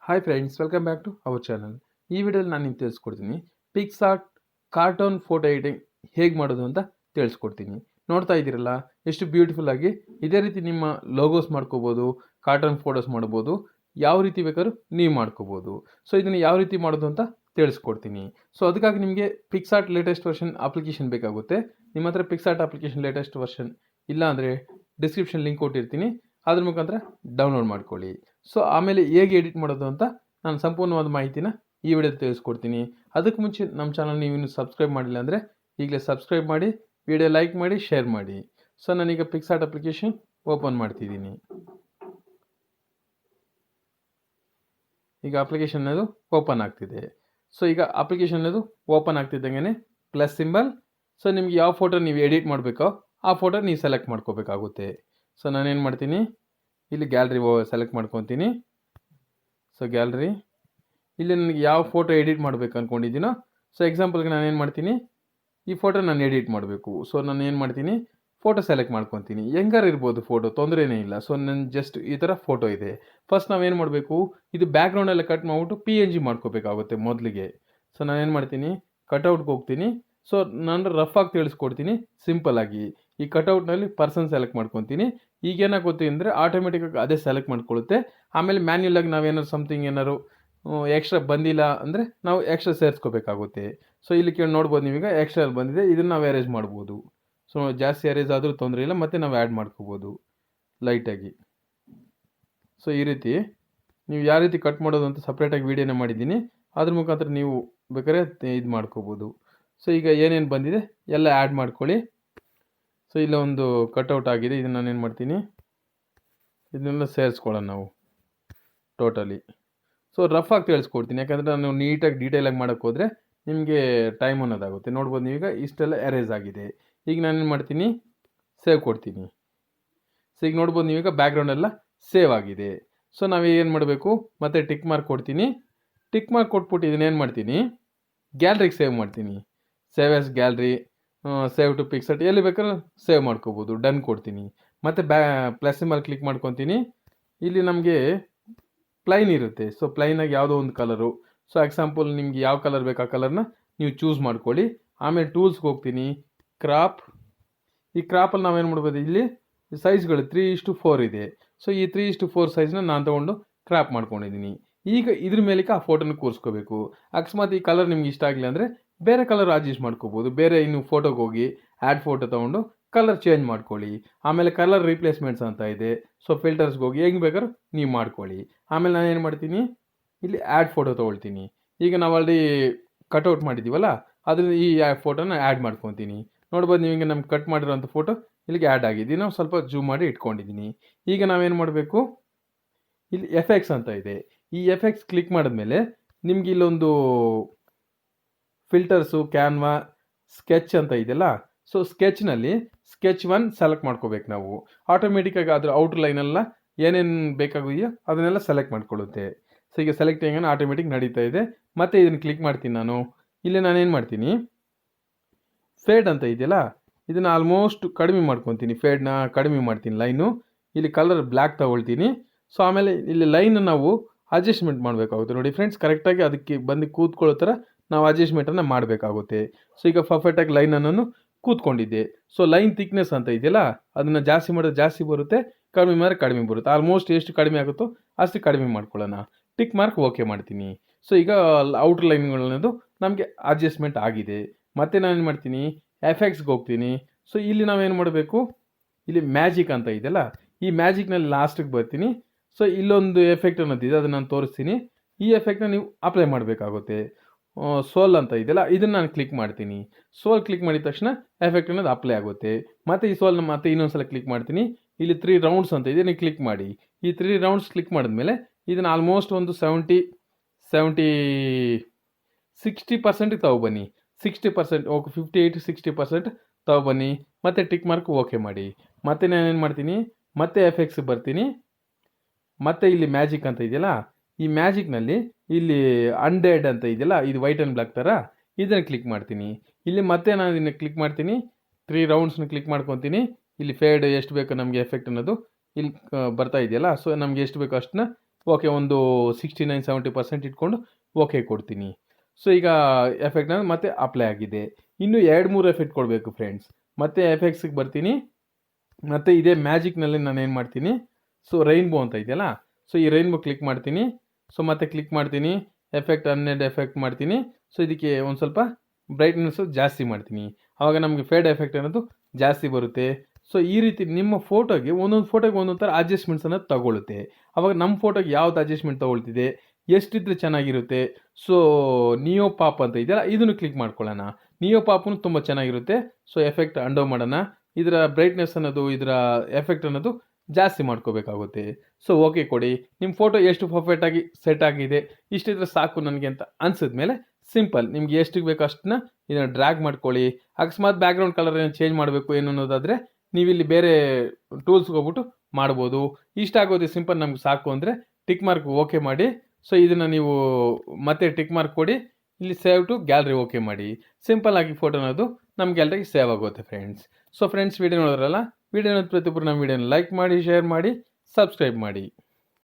Hi friends, welcome back to our channel. ಈ ವಿಡಿಯೋದಲ್ಲಿ ನಾನು ನಿಮ್ಗೆ ತಿಳಿಸ್ಕೊಡ್ತೀನಿ ಪಿಕ್ಸಾರ್ಟ್ ಕಾರ್ಟೂನ್ ಫೋಟೋ ಎಡಿಟಿಂಗ್ ಹೇಗೆ ಮಾಡೋದು ಅಂತ ತಿಳಿಸ್ಕೊಡ್ತೀನಿ. ನೋಡ್ತಾ ಇದ್ದೀರಲ್ಲ ಎಷ್ಟು ಬ್ಯೂಟಿಫುಲ್ ಆಗಿ ಇದೇ ರೀತಿ ನಿಮ್ಮ ಲೋಗೋಸ್ ಮಾಡ್ಕೋಬೋದು, ಕಾರ್ಟೂನ್ ಫೋಟೋಸ್ ಮಾಡ್ಬೋದು, ಯಾವ ರೀತಿ ಬೇಕಾದ್ರೂ ನೀವು ಮಾಡ್ಕೋಬೋದು. ಸೊ ಇದನ್ನು ಯಾವ ರೀತಿ ಮಾಡೋದು ಅಂತ ತಿಳಿಸ್ಕೊಡ್ತೀನಿ. ಸೊ ಅದಕ್ಕಾಗಿ ನಿಮಗೆ ಪಿಕ್ಸಾರ್ಟ್ ಲೇಟೆಸ್ಟ್ ವರ್ಷನ್ ಅಪ್ಲಿಕೇಶನ್ ಬೇಕಾಗುತ್ತೆ. ನಿಮ್ಮ ಹತ್ರ ಪಿಕ್ಸಾರ್ಟ್ ಅಪ್ಲಿಕೇಶನ್ ಲೇಟೆಸ್ಟ್ ವರ್ಷನ್ ಇಲ್ಲ ಅಂದರೆ ಡಿಸ್ಕ್ರಿಪ್ಷನ್ ಲಿಂಕ್ ಕೊಟ್ಟಿರ್ತೀನಿ, ಅದ್ರ ಮುಖಾಂತರ ಡೌನ್ಲೋಡ್ ಮಾಡ್ಕೊಳ್ಳಿ. ಸೊ ಆಮೇಲೆ ಹೇಗೆ ಎಡಿಟ್ ಮಾಡೋದು ಅಂತ ನಾನು ಸಂಪೂರ್ಣವಾದ ಮಾಹಿತಿನ ಈ ವಿಡಿಯೋದಲ್ಲಿ ತಿಳಿಸ್ಕೊಡ್ತೀನಿ. ಅದಕ್ಕೆ ಮುಂಚೆ ನಮ್ಮ ಚಾನಲ್ ನೀವು ಇನ್ನೂ ಸಬ್ಸ್ಕ್ರೈಬ್ ಮಾಡಿಲ್ಲ ಅಂದರೆ ಈಗಲೇ ಸಬ್ಸ್ಕ್ರೈಬ್ ಮಾಡಿ, ವಿಡಿಯೋ ಲೈಕ್ ಮಾಡಿ, ಶೇರ್ ಮಾಡಿ. ಸೊ ನಾನೀಗ ಪಿಕ್ಸಾರ್ಟ್ ಅಪ್ಲಿಕೇಶನ್ ಓಪನ್ ಮಾಡ್ತಿದ್ದೀನಿ. ಈಗ ಅಪ್ಲಿಕೇಶನ್ ಅದು ಓಪನ್ ಆಗ್ತಿದೆ. ಸೊ ಈಗ ಅಪ್ಲಿಕೇಶನ್ ಅದು ಓಪನ್ ಆಗ್ತಿದ್ದಂಗೆ ಪ್ಲಸ್ ಸಿಂಬಲ್. ಸೊ ನಿಮ್ಗೆ ಯಾವ ಫೋಟೋ ನೀವು ಎಡಿಟ್ ಮಾಡಬೇಕೋ ಆ ಫೋಟೋ ನೀವು ಸೆಲೆಕ್ಟ್ ಮಾಡ್ಕೋಬೇಕಾಗುತ್ತೆ. ಸೊ ನಾನೇನು ಮಾಡ್ತೀನಿ, ಇಲ್ಲಿ ಗ್ಯಾಲರಿ ಸೆಲೆಕ್ಟ್ ಮಾಡ್ಕೊತೀನಿ. ಸೊ ಗ್ಯಾಲರಿ ಇಲ್ಲಿ ನನಗೆ ಯಾವ ಫೋಟೋ ಎಡಿಟ್ ಮಾಡಬೇಕು ಅಂದ್ಕೊಂಡಿದ್ದೀನೋ, ಸೊ ಎಕ್ಸಾಂಪಲ್ಗೆ ನಾನು ಏನು ಮಾಡ್ತೀನಿ, ಈ ಫೋಟೋ ನಾನು ಎಡಿಟ್ ಮಾಡಬೇಕು. ಸೊ ನಾನು ಏನು ಮಾಡ್ತೀನಿ, ಫೋಟೋ ಸೆಲೆಕ್ಟ್ ಮಾಡ್ಕೊತೀನಿ. ಹೆಂಗಾರು ಇರ್ಬೋದು ಫೋಟೋ, ತೊಂದರೆನೇ ಇಲ್ಲ. ಸೊ ನನ್ನ ಜಸ್ಟ್ ಈ ಥರ ಫೋಟೋ ಇದೆ. ಫಸ್ಟ್ ನಾವೇನು ಮಾಡಬೇಕು, ಇದು ಬ್ಯಾಕ್ಗ್ರೌಂಡೆಲ್ಲ ಕಟ್ ಮಾಡಿಬಿಟ್ಟು PNG ಮಾಡ್ಕೋಬೇಕಾಗುತ್ತೆ ಮೊದಲಿಗೆ. ಸೊ ನಾನೇನು ಮಾಡ್ತೀನಿ, ಕಟ್ಔಟ್ಗೆ ಹೋಗ್ತೀನಿ. ಸೊ ನಾನು ರಫ್ ಆಗಿ ತಿಳಿಸ್ಕೊಡ್ತೀನಿ ಸಿಂಪಲ್ ಆಗಿ. ಈ ಕಟ್ಔಟ್ನಲ್ಲಿ ಪರ್ಸನ್ ಸೆಲೆಕ್ಟ್ ಮಾಡ್ಕೊತೀನಿ. ಈಗೇನಾಗುತ್ತೆ ಅಂದರೆ ಆಟೋಮೆಟಿಕ್ಕಾಗಿ ಅದೇ ಸೆಲೆಕ್ಟ್ ಮಾಡ್ಕೊಳ್ಳುತ್ತೆ. ಆಮೇಲೆ ಮ್ಯಾನ್ಯುಯಲಾಗಿ ನಾವೇನಾದ್ರು ಸಮಥಿಂಗ್ ಏನಾದ್ರು ಎಕ್ಸ್ಟ್ರಾ ಬಂದಿಲ್ಲ ಅಂದರೆ ನಾವು ಎಕ್ಸ್ಟ್ರಾ ಸೇರಿಸ್ಕೋಬೇಕಾಗುತ್ತೆ. ಸೊ ಇಲ್ಲಿ ಕೇಳಿ ನೋಡ್ಬೋದು ನೀವೀಗ ಎಕ್ಸ್ಟ್ರಾ ಬಂದಿದೆ, ಇದನ್ನು ನಾವು ಅರೇಂಜ್ ಮಾಡ್ಬೋದು. ಸೊ ಜಾಸ್ತಿ ಅರೇಂಜ್ ಆದರೂ ತೊಂದರೆ ಇಲ್ಲ, ಮತ್ತು ನಾವು ಆ್ಯಡ್ ಮಾಡ್ಕೋಬೋದು ಲೈಟಾಗಿ. ಸೊ ಈ ರೀತಿ ನೀವು ಯಾವ ರೀತಿ ಕಟ್ ಮಾಡೋದು ಅಂತ ಸಪ್ರೇಟಾಗಿ ವೀಡಿಯೋನ ಮಾಡಿದ್ದೀನಿ, ಅದ್ರ ಮುಖಾಂತರ ನೀವು ಬೇಕಾದ್ರೆ ಇದು ಮಾಡ್ಕೋಬೋದು. ಸೊ ಈಗ ಏನೇನು ಬಂದಿದೆ ಎಲ್ಲ ಆ್ಯಡ್ ಮಾಡ್ಕೊಳ್ಳಿ. ಸೊ ಇಲ್ಲ ಒಂದು ಕಟ್ಔಟ್ ಆಗಿದೆ, ಇದನ್ನು ನಾನೇನು ಮಾಡ್ತೀನಿ, ಇದನ್ನೆಲ್ಲ ಸೇರಿಸ್ಕೊಳ್ಳೋಣ ನಾವು ಟೋಟಲಿ. ಸೊ ರಫ್ ಆಗಿ ತಿಳಿಸ್ಕೊಡ್ತೀನಿ, ಯಾಕಂದರೆ ನಾನು ನೀಟಾಗಿ ಡೀಟೇಲಾಗಿ ಮಾಡೋಕ್ಕೆ ಹೋದರೆ ನಿಮಗೆ ಟೈಮ್ ಅನ್ನೋದಾಗುತ್ತೆ. ನೋಡ್ಬೋದು ನೀವೀಗ ಇಷ್ಟೆಲ್ಲ ಎರೇಸ್ ಆಗಿದೆ. ಈಗ ನಾನೇನು ಮಾಡ್ತೀನಿ, ಸೇವ್ ಕೊಡ್ತೀನಿ. ಸೊ ಈಗ ನೋಡ್ಬೋದು ನೀವೀಗ ಬ್ಯಾಕ್ಗ್ರೌಂಡ್ ಎಲ್ಲ ಸೇವ್ ಆಗಿದೆ. ಸೊ ನಾವು ಏನು ಮಾಡಬೇಕು, ಮತ್ತೆ ಟಿಕ್ ಮಾರ್ಕ್ ಕೊಡ್ತೀನಿ. ಟಿಕ್ ಮಾರ್ಕ್ ಕೊಟ್ಬಿಟ್ಟು ಇದನ್ನೇನು ಮಾಡ್ತೀನಿ, ಗ್ಯಾಲ್ರಿಗೆ ಸೇವ್ ಮಾಡ್ತೀನಿ. Save as gallery, save to PicsArt, ಎಲ್ಲಿ ಬೇಕಾದ್ರೂ ಸೇವ್ ಮಾಡ್ಕೋಬೋದು. ಡನ್ ಕೊಡ್ತೀನಿ. ಮತ್ತು ಪ್ಲಸ್ ಸಿಂಬಲ್ ಕ್ಲಿಕ್ ಮಾಡ್ಕೊತೀನಿ. ಇಲ್ಲಿ ನಮಗೆ ಪ್ಲೈನ್ ಇರುತ್ತೆ. ಸೊ ಪ್ಲೈನಾಗಿ ಯಾವುದೋ ಒಂದು ಕಲರು. ಸೊ ಎಕ್ಸಾಂಪಲ್ ನಿಮ್ಗೆ ಯಾವ ಕಲರ್ ಬೇಕು ಆ ಕಲರ್ನ ನೀವು ಚೂಸ್ ಮಾಡ್ಕೊಳ್ಳಿ. ಆಮೇಲೆ ಟೂಲ್ಸ್ಗೆ ಹೋಗ್ತೀನಿ, ಕ್ರಾಪ್. ಈ ಕ್ರಾಪಲ್ಲಿ ನಾವೇನು ಮಾಡ್ಬೋದು, ಇಲ್ಲಿ ಸೈಜ್ಗಳು 3:4 ಇದೆ. ಸೊ ಈ 3:4 ಸೈಜ್ನ ನಾನು ತೊಗೊಂಡು ಕ್ರಾಪ್ ಮಾಡ್ಕೊಂಡಿದ್ದೀನಿ. ಈಗ ಇದ್ರ ಮೇಲಕ್ಕೆ ಆ ಫೋಟೋನ ಕೂರಿಸ್ಕೋಬೇಕು. ಅಕಸ್ಮಾತ್ ಈ ಕಲರ್ ನಿಮ್ಗೆ ಇಷ್ಟ ಆಗಿಲ್ಲ ಅಂದರೆ ಬೇರೆ ಕಲರ್ ಅಡ್ಜಸ್ಟ್ ಮಾಡ್ಕೋಬೋದು. ಬೇರೆ ಇನ್ನು ಫೋಟೋಗೆ ಹೋಗಿ ಆ್ಯಡ್ ಫೋಟೋ ತೊಗೊಂಡು ಕಲರ್ ಚೇಂಜ್ ಮಾಡ್ಕೊಳ್ಳಿ. ಆಮೇಲೆ ಕಲರ್ ರೀಪ್ಲೇಸ್ಮೆಂಟ್ಸ್ ಅಂತ ಇದೆ. ಸೊ ಫಿಲ್ಟರ್ಸ್ಗೆ ಹೋಗಿ ಹೆಂಗೆ ಬೇಕಾದ್ರೂ ನೀವು ಮಾಡ್ಕೊಳ್ಳಿ. ಆಮೇಲೆ ನಾನು ಏನು ಮಾಡ್ತೀನಿ, ಇಲ್ಲಿ ಆ್ಯಡ್ ಫೋಟೋ ತೊಗೊಳ್ತೀನಿ. ಈಗ ನಾವು ಆಲ್ರೆಡಿ ಕಟ್ಔಟ್ ಮಾಡಿದ್ದೀವಲ್ಲ, ಅದ್ರ ಈ ಫೋಟೋನ ಆ್ಯಡ್ ಮಾಡ್ಕೊತೀನಿ. ನೋಡ್ಬೋದು ನೀವು, ಹಿಂಗೆ ನಮ್ಗೆ ಕಟ್ ಮಾಡಿರೋಂಥ ಫೋಟೋ ಇಲ್ಲಿಗೆ ಆ್ಯಡ್ ಆಗಿದೆ. ನಾವು ಸ್ವಲ್ಪ ಜೂಮ್ ಮಾಡಿ ಇಟ್ಕೊಂಡಿದ್ದೀನಿ. ಈಗ ನಾವೇನು ಮಾಡಬೇಕು, ಇಲ್ಲಿ ಎಫೆಕ್ಟ್ಸ್ ಅಂತ ಇದೆ. ಈ ಎಫೆಕ್ಟ್ಸ್ ಕ್ಲಿಕ್ ಮಾಡಿದ್ಮೇಲೆ ನಿಮ್ಗೆ ಇಲ್ಲೊಂದು ಫಿಲ್ಟರ್ಸು, ಕ್ಯಾನ್ವಾ, ಸ್ಕೆಚ್ ಅಂತ ಇದೆಯಲ್ಲ. ಸೊ ಸ್ಕೆಚ್ನಲ್ಲಿ ಸ್ಕೆಚ್ 1 ಸೆಲೆಕ್ಟ್ ಮಾಡ್ಕೋಬೇಕು ನಾವು. ಆಟೋಮೆಟಿಕ್ಕಾಗಿ ಅದರ ಔಟ್ರ್ ಲೈನೆಲ್ಲ ಏನೇನು ಬೇಕಾಗಿದೆಯೋ ಅದನ್ನೆಲ್ಲ ಸೆಲೆಕ್ಟ್ ಮಾಡ್ಕೊಳ್ಳುತ್ತೆ. ಸೊ ಈಗ ಸೆಲೆಕ್ಟ್ ಹೆಂಗೆ ಆಟೋಮೆಟಿಕ್ ನಡೀತಾ ಇದೆ. ಮತ್ತು ಇದನ್ನು ಕ್ಲಿಕ್ ಮಾಡ್ತೀನಿ ನಾನು. ಇಲ್ಲಿ ನಾನೇನು ಮಾಡ್ತೀನಿ, ಫೇಡ್ ಅಂತ ಇದೆಯಲ್ಲ, ಇದನ್ನು ಆಲ್ಮೋಸ್ಟ್ ಕಡಿಮೆ ಮಾಡ್ಕೊತೀನಿ. ಫೇಡ್ನ ಕಡಿಮೆ ಮಾಡ್ತೀನಿ ಲೈನು. ಇಲ್ಲಿ ಕಲರ್ ಬ್ಲ್ಯಾಕ್ ತೊಗೊಳ್ತೀನಿ. ಸೊ ಆಮೇಲೆ ಇಲ್ಲಿ ಲೈನ್ ನಾವು ಅಡ್ಜಸ್ಟ್ಮೆಂಟ್ ಮಾಡಬೇಕಾಗುತ್ತೆ. ನೋಡಿ ಫ್ರೆಂಡ್ಸ್, ಕರೆಕ್ಟಾಗಿ ಅದಕ್ಕೆ ಬಂದು ಕೂತ್ಕೊಳ್ಳೋ ಥರ ನಾವು ಅಡ್ಜಸ್ಟ್ಮೆಂಟನ್ನು ಮಾಡಬೇಕಾಗುತ್ತೆ. ಸೊ ಈಗ ಪರ್ಫೆಕ್ಟಾಗಿ ಲೈನನ್ನು ಕೂತ್ಕೊಂಡಿದ್ದೆ. ಸೊ ಲೈನ್ ಥಿಕ್ನೆಸ್ ಅಂತ ಇದೆಯಲ್ಲ, ಅದನ್ನು ಜಾಸ್ತಿ ಮಾಡಿದ್ರೆ ಜಾಸ್ತಿ ಬರುತ್ತೆ, ಕಡಿಮೆ ಮಾಡಿದ್ರೆ ಕಡಿಮೆ ಬರುತ್ತೆ. ಆಲ್ಮೋಸ್ಟ್ ಎಷ್ಟು ಕಡಿಮೆ ಆಗುತ್ತೋ ಅಷ್ಟು ಕಡಿಮೆ ಮಾಡ್ಕೊಳ್ಳೋಣ. ಟಿಕ್ ಮಾರ್ಕ್ ಓಕೆ ಮಾಡ್ತೀನಿ. ಸೊ ಈಗ ಔಟ್ರ್ ಲೈನ್ಗಳನ್ನದು ನಮಗೆ ಅಡ್ಜಸ್ಟ್ಮೆಂಟ್ ಆಗಿದೆ. ಮತ್ತು ನಾನೇನು ಮಾಡ್ತೀನಿ, ಎಫೆಕ್ಟ್ಸ್ಗೆ ಹೋಗ್ತೀನಿ. ಸೊ ಇಲ್ಲಿ ನಾವೇನು ಮಾಡಬೇಕು, ಇಲ್ಲಿ ಮ್ಯಾಜಿಕ್ ಅಂತ ಇದೆಯಲ್ಲ, ಈ ಮ್ಯಾಜಿಕ್ನಲ್ಲಿ ಲಾಸ್ಟಿಗೆ ಬರ್ತೀನಿ. ಸೊ ಇಲ್ಲೊಂದು ಎಫೆಕ್ಟ್ ಅನ್ನೋದಿದೆ, ಅದನ್ನು ನಾನು ತೋರಿಸ್ತೀನಿ. ಈ ಎಫೆಕ್ಟ್ನ ನೀವು ಅಪ್ಲೈ ಮಾಡಬೇಕಾಗುತ್ತೆ. ಸೋಲ್ ಅಂತ ಇದೆಯಲ್ಲ, ಇದನ್ನು ನಾನು ಕ್ಲಿಕ್ ಮಾಡ್ತೀನಿ. ಸೋಲ್ ಕ್ಲಿಕ್ ಮಾಡಿದ ತಕ್ಷಣ ಎಫೆಕ್ಟ್ ಅನ್ನೋದು ಅಪ್ಲೈ ಆಗುತ್ತೆ. ಮತ್ತು ಈ ಸೋಲ್ನ ಮತ್ತೆ ಇನ್ನೊಂದು ಸಲ ಕ್ಲಿಕ್ ಮಾಡ್ತೀನಿ. ಇಲ್ಲಿ 3 ರೌಂಡ್ಸ್ ಅಂತ ಇದೆ, ನೀವು ಕ್ಲಿಕ್ ಮಾಡಿ. ಈ 3 ರೌಂಡ್ಸ್ ಕ್ಲಿಕ್ ಮಾಡಿದ್ಮೇಲೆ ಇದನ್ನು ಆಲ್ಮೋಸ್ಟ್ ಒಂದು 60% ತಗೊಬನ್ನಿ. 60% ಓಕೆ, 58-60% ತಗೊಬನ್ನಿ. ಮತ್ತು ಟಿಕ್ ಮಾರ್ಕ್ ಓಕೆ ಮಾಡಿ. ಮತ್ತು ನಾನೇನು ಮಾಡ್ತೀನಿ, ಮತ್ತೆ ಎಫೆಕ್ಟ್ಸ್ ಬರ್ತೀನಿ. ಮತ್ತು ಇಲ್ಲಿ ಮ್ಯಾಜಿಕ್ ಅಂತ ಇದೆಯಲ್ಲ, ಈ ಮ್ಯಾಜಿಕ್ನಲ್ಲಿ ಇಲ್ಲಿ ಅನ್ಡೆಡ್ ಅಂತ ಇದೆಯಲ್ಲ, ಇದು ವೈಟ್ ಆ್ಯಂಡ್ ಬ್ಲ್ಯಾಕ್ ಥರ, ಇದನ್ನು ಕ್ಲಿಕ್ ಮಾಡ್ತೀನಿ. ಇಲ್ಲಿ ಮತ್ತೆ ನಾನು ಇದನ್ನು ಕ್ಲಿಕ್ ಮಾಡ್ತೀನಿ. 3 ರೌಂಡ್ಸ್ನ ಕ್ಲಿಕ್ ಮಾಡ್ಕೊತೀನಿ. ಇಲ್ಲಿ ಫೇಡ್ ಎಷ್ಟು ಬೇಕೋ ನಮಗೆ ಎಫೆಕ್ಟ್ ಅನ್ನೋದು ಇಲ್ಲಿ ಬರ್ತಾ ಇದೆಯಲ್ಲ. ಸೊ ನಮಗೆ ಎಷ್ಟು ಬೇಕೋ ಅಷ್ಟನ್ನ ಓಕೆ ಒಂದು 69-70% ಇಟ್ಕೊಂಡು ಓಕೆ ಕೊಡ್ತೀನಿ. ಸೊ ಈಗ ಎಫೆಕ್ಟ್ ಮತ್ತೆ ಅಪ್ಲೈ ಆಗಿದೆ. ಇನ್ನು 2-3 ಎಫೆಕ್ಟ್ ಕೊಡಬೇಕು ಫ್ರೆಂಡ್ಸ್. ಮತ್ತೆ ಎಫೆಕ್ಟ್ಸಿಗೆ ಬರ್ತೀನಿ. ಮತ್ತು ಇದೇ ಮ್ಯಾಜಿಕ್ನಲ್ಲಿ ನಾನು ಏನು ಮಾಡ್ತೀನಿ, ಸೊ ರೈನ್ಬೋ ಅಂತ ಇದೆಯಲ್ಲ, ಸೊ ಈ ರೈನ್ಬೋ ಕ್ಲಿಕ್ ಮಾಡ್ತೀನಿ. ಸೊ ಮತ್ತೆ ಕ್ಲಿಕ್ ಮಾಡ್ತೀನಿ, ಎಫೆಕ್ಟ್ ಅನ್ನೆಡ್ ಎಫೆಕ್ಟ್ ಮಾಡ್ತೀನಿ. ಸೊ ಇದಕ್ಕೆ ಒಂದು ಸ್ವಲ್ಪ ಬ್ರೈಟ್ನೆಸ್ಸು ಜಾಸ್ತಿ ಮಾಡ್ತೀನಿ. ಆವಾಗ ನಮಗೆ ಫೇಡ್ ಎಫೆಕ್ಟ್ ಅನ್ನೋದು ಜಾಸ್ತಿ ಬರುತ್ತೆ. ಸೊ ಈ ರೀತಿ ನಿಮ್ಮ ಫೋಟೋಗೆ ಒಂದೊಂದು ಫೋಟೋಗೆ ಒಂದೊಂದು ಥರ ಅಡ್ಜಸ್ಟ್ಮೆಂಟ್ಸ್ ಅನ್ನೋದು ತಗೊಳುತ್ತೆ. ಆವಾಗ ನಮ್ಮ ಫೋಟೋಗೆ ಯಾವ್ದು ಅಡ್ಜಸ್ಟ್ಮೆಂಟ್ ತೊಗೊಳ್ತಿದೆ, ಎಷ್ಟಿದ್ರೆ ಚೆನ್ನಾಗಿರುತ್ತೆ. ಸೊ ನಿಯೋ ಪಾಪ್ ಅಂತ ಇದೆಯಲ್ಲ, ಇದನ್ನು ಕ್ಲಿಕ್ ಮಾಡ್ಕೊಳ್ಳೋಣ. ನಿಯೋ ಪಾಪನು ತುಂಬ ಚೆನ್ನಾಗಿರುತ್ತೆ. ಸೊ ಎಫೆಕ್ಟ್ ಅಂಡೋ ಮಾಡೋಣ. ಇದರ ಬ್ರೈಟ್ನೆಸ್ ಅನ್ನೋದು, ಇದರ ಎಫೆಕ್ಟ್ ಅನ್ನೋದು ಜಾಸ್ತಿ ಮಾಡ್ಕೋಬೇಕಾಗುತ್ತೆ. ಸೊ ಓಕೆ ಕೊಡಿ. ನಿಮ್ಮ ಫೋಟೋ ಎಷ್ಟು ಪರ್ಫೆಕ್ಟಾಗಿ ಸೆಟ್ ಆಗಿದೆ, ಇಷ್ಟಿದ್ರೆ ಸಾಕು ನನಗೆ ಅಂತ ಅನ್ಸಿದ್ಮೇಲೆ ಸಿಂಪಲ್ ನಿಮ್ಗೆ ಎಷ್ಟಿಗೆ ಬೇಕು ಅಷ್ಟನ್ನ ಇದನ್ನು ಡ್ರ್ಯಾಗ್ ಮಾಡ್ಕೊಳ್ಳಿ. ಅಕಸ್ಮಾತ್ ಬ್ಯಾಕ್ಗ್ರೌಂಡ್ ಕಲರ್ ಏನು ಚೇಂಜ್ ಮಾಡಬೇಕು ಏನು ಅನ್ನೋದಾದರೆ ನೀವಿಲ್ಲಿ ಬೇರೆ ಟೂಲ್ಸ್ಗೆ ಹೋಗ್ಬಿಟ್ಟು ಮಾಡ್ಬೋದು. ಇಷ್ಟ ಆಗೋದು ಸಿಂಪಲ್ ನಮ್ಗೆ ಸಾಕು ಅಂದರೆ ಟಿಕ್ ಮಾರ್ಕ್ ಓಕೆ ಮಾಡಿ. ಸೊ ಇದನ್ನು ನೀವು ಮತ್ತೆ ಟಿಕ್ ಮಾರ್ಕ್ ಕೊಡಿ. ಇಲ್ಲಿ ಸೇವ್ ಟು ಗ್ಯಾಲರಿ ಓಕೆ ಮಾಡಿ. ಸಿಂಪಲ್ ಆಗಿ ಫೋಟೋ ಅನ್ನೋದು ನಮ್ಮ ಗ್ಯಾಲರಿಗೆ ಸೇವ್ ಆಗುತ್ತೆ ಫ್ರೆಂಡ್ಸ್. ಸೊ ಫ್ರೆಂಡ್ಸ್, ವಿಡಿಯೋ ನೋಡಿದ್ರಲ್ಲ, ವಿಡಿಯೋ ಪ್ರತಿಯೊಬ್ಬರು ನಮ್ಮ ವಿಡಿಯೋನ ಲೈಕ್ ಮಾಡಿ, ಶೇರ್ ಮಾಡಿ, ಸಬ್ಸ್ಕ್ರೈಬ್ ಮಾಡಿ.